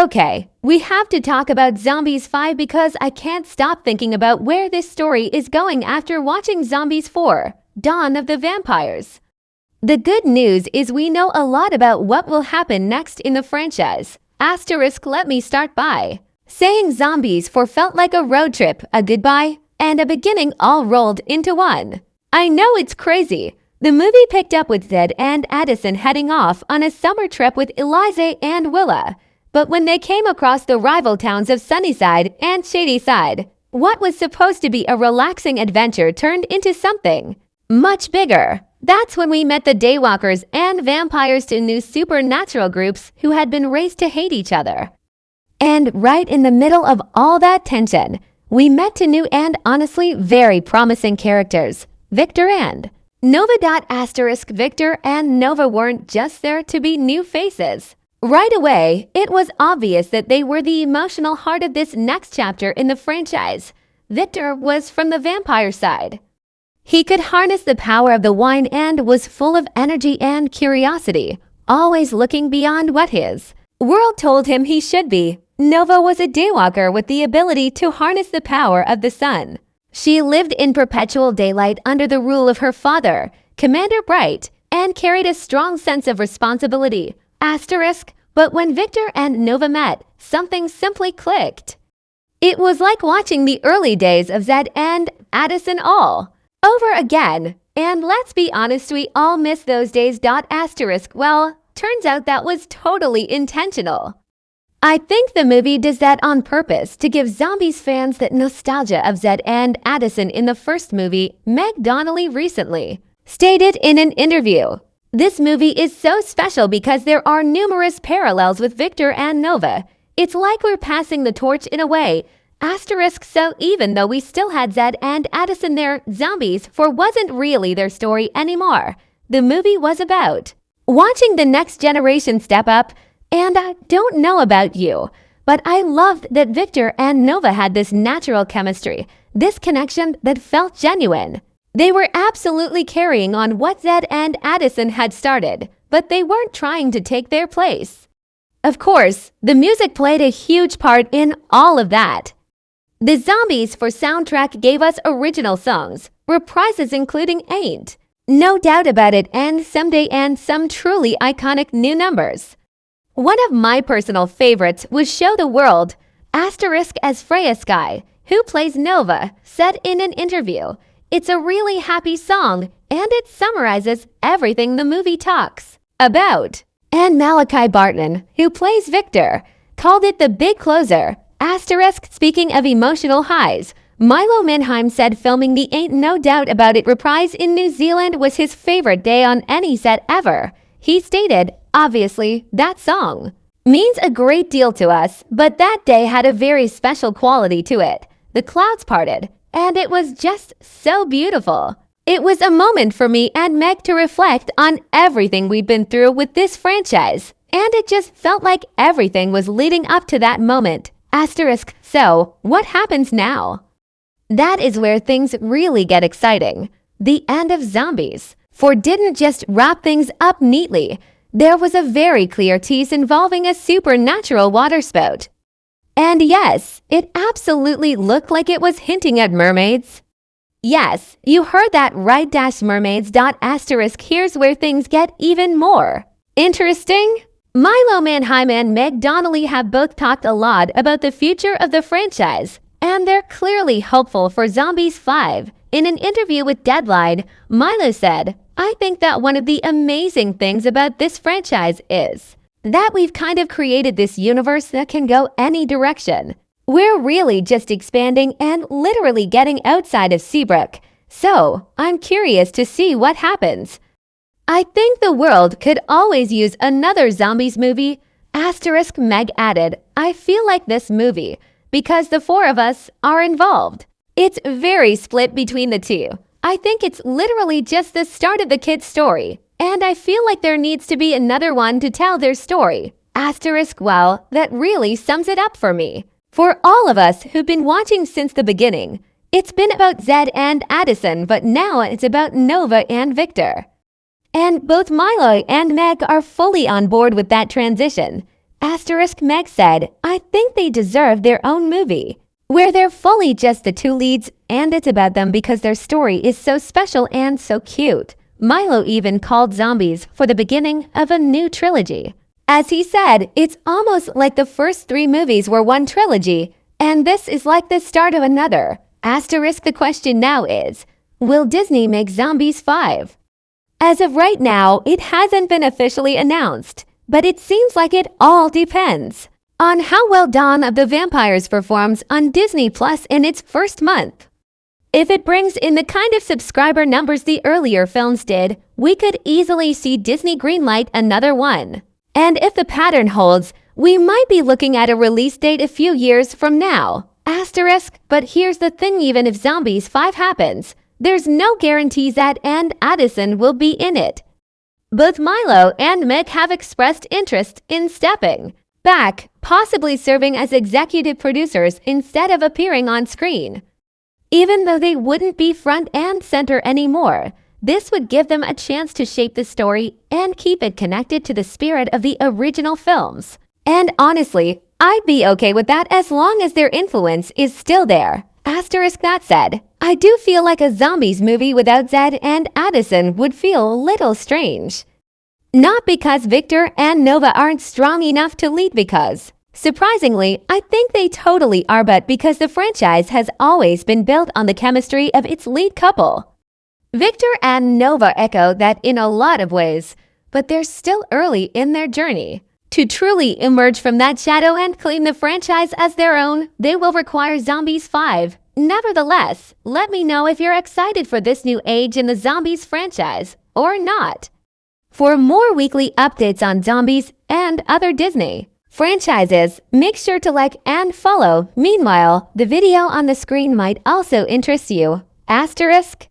Okay, we have to talk about Zombies 5 because I can't stop thinking about where this story is going after watching Zombies 4, Dawn of the Vampires. The good news is we know a lot about what will happen next in the franchise. Asterisk, let me start by saying Zombies 4 felt like a road trip, a goodbye, and a beginning all rolled into one. I know it's crazy. The movie picked up with Zed and Addison heading off on a summer trip with Eliza and Willa. But when they came across the rival towns of Sunnyside and Shadyside, what was supposed to be a relaxing adventure turned into something much bigger. That's when we met the Daywalkers and vampires, two new supernatural groups who had been raised to hate each other. And right in the middle of all that tension, we met two new and honestly very promising characters, Victor and Nova. Victor and Nova weren't just there to be new faces. Right away, it was obvious that they were the emotional heart of this next chapter in the franchise. Victor was from the vampire side. He could harness the power of the wine and was full of energy and curiosity, always looking beyond what his world told him he should be. Nova was a daywalker with the ability to harness the power of the sun. She lived in perpetual daylight under the rule of her father, Commander Bright, and carried a strong sense of responsibility. Asterisk, but when Victor and Nova met, something simply clicked. It was like watching the early days of Zed and Addison all over again. And let's be honest, we all miss those days. Asterisk, well, turns out that was totally intentional. I think the movie does that on purpose to give Zombies fans that nostalgia of Zed and Addison in the first movie. Meg Donnelly recently stated in an interview, "This movie is so special because there are numerous parallels with Victor and Nova. It's like we're passing the torch in a way." Asterisk, so even though we still had Zed and Addison there, Zombies 4 wasn't really their story anymore. The movie was about watching the next generation step up. And I don't know about you, but I loved that Victor and Nova had this natural chemistry, this connection that felt genuine. They were absolutely carrying on what Zed and Addison had started, but they weren't trying to take their place. Of course, the music played a huge part in all of that. The Zombies 4 soundtrack gave us original songs, reprises including Ain't No Doubt About It and Someday, and some truly iconic new numbers. One of my personal favorites was Show the World, asterisk, as Freya Sky, who plays Nova, said in an interview. It's a really happy song, and it summarizes everything the movie talks about. And Malachi Barton, who plays Victor, called it the big closer. Asterisk, speaking of emotional highs, Milo Manheim said filming the Ain't No Doubt About It reprise in New Zealand was his favorite day on any set ever. He stated, "Obviously, that song means a great deal to us, but that day had a very special quality to it. The clouds parted, and it was just so beautiful. It was a moment for me and Meg to reflect on everything we'd been through with this franchise, and it just felt like everything was leading up to that moment." Asterisk, so what happens now? That is where things really get exciting. The end of Zombies 4 didn't just wrap things up neatly. There was a very clear tease involving a supernatural waterspout. And yes, it absolutely looked like it was hinting at mermaids. Yes, you heard that right, mermaids. Asterisk, here's where things get even more interesting. Milo Manheim and Meg Donnelly have both talked a lot about the future of the franchise, and they're clearly hopeful for Zombies 5. In an interview with Deadline, Milo said, "I think that one of the amazing things about this franchise is that we've kind of created this universe that can go any direction. We're really just expanding and literally getting outside of Seabrook. So I'm curious to see what happens. I think the world could always use another Zombies movie." Asterisk, Meg added, "I feel like this movie, because the 4 of us are involved. It's very split between the two. I think it's literally just the start of the kid's story, and I feel like there needs to be another one to tell their story." Asterisk, well, that really sums it up for me. For all of us who've been watching since the beginning, it's been about Zed and Addison, but now it's about Nova and Victor. And both Milo and Meg are fully on board with that transition. Asterisk Meg said, I think they deserve their own movie, where they're fully just the two leads and it's about them because their story is so special and so cute. Milo even called Zombies for the beginning of a new trilogy. As he said, it's almost like the first 3 movies were one trilogy, and this is like the start of another. Asterisk the question now is, will Disney make Zombies 5? As of right now, it hasn't been officially announced, but it seems like it all depends on how well Dawn of the Vampires performs on Disney Plus in its first month. If it brings in the kind of subscriber numbers the earlier films did, we could easily see Disney greenlight another one. And if the pattern holds, we might be looking at a release date a few years from now. Asterisk, but here's the thing, even if Zombies 5 happens, there's no guarantee Zed and Addison will be in it. Both Milo and Mick have expressed interest in stepping back, possibly serving as executive producers instead of appearing on screen. Even though they wouldn't be front and center anymore, this would give them a chance to shape the story and keep it connected to the spirit of the original films. And honestly, I'd be okay with that as long as their influence is still there. Asterisk that said, I do feel like a Zombies movie without Zed and Addison would feel a little strange. Not because Victor and Nova aren't strong enough to lead because. Surprisingly, I think they totally are, but because the franchise has always been built on the chemistry of its lead couple. Victor and Nova echo that in a lot of ways, but they're still early in their journey. To truly emerge from that shadow and claim the franchise as their own, they will require Zombies 5. Nevertheless, let me know if you're excited for this new age in the Zombies franchise or not. For more weekly updates on Zombies and other Disney franchises, make sure to like and follow. Meanwhile, the video on the screen might also interest you. Asterisk